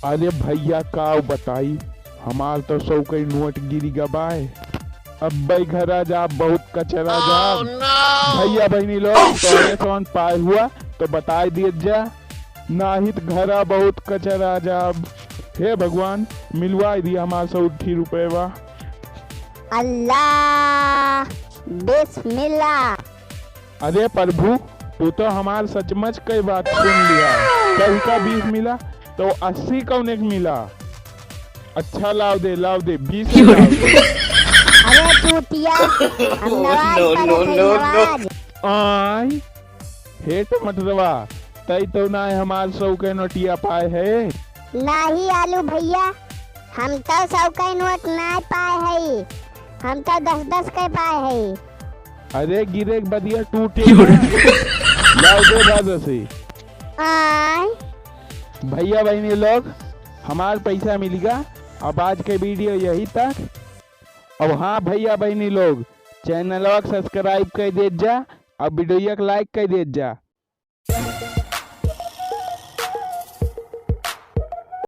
अरे भैया का बताई, हमार तो सौ कई नोट गिरी गबाए। अब भाई घर जा, बहुत कचरा जा। भैया बहनी लोग तोरे कौन पाए हुआ तो बता दिए जा, नाही तो घरा बहुत कचरा जाब। हे भगवान मिलवा दिया हमार 180 रुपए। अल्लाह बिस्मिल्लाह। अरे प्रभु, तू तो हमार सचमुच कई बात सुन लिया। कल का 20 मिला तो 80 कौन एक मिला। अच्छा लाव दे 20 लाव दे। अरे चूतिया, हम नवाज पढ़त हई नवाज। आई हेट मतरवा, तई तो ना हमार 100 के नोटिया पाए है। नाही आलू भैया, हम तो 100 के नोट ना पाए हई, हम तो 10-10 के पाए हई। अरे गिरे बदिया टूटे लाव दे दादा से। आय भैया बहनी लोग हमार पैसा मिलेगा। अब आज के वीडियो यही तक। अब हाँ भैया बहनी लोग, चैनल को सब्सक्राइब कर दे जा, अब वीडियो को लाइक कर दे जा।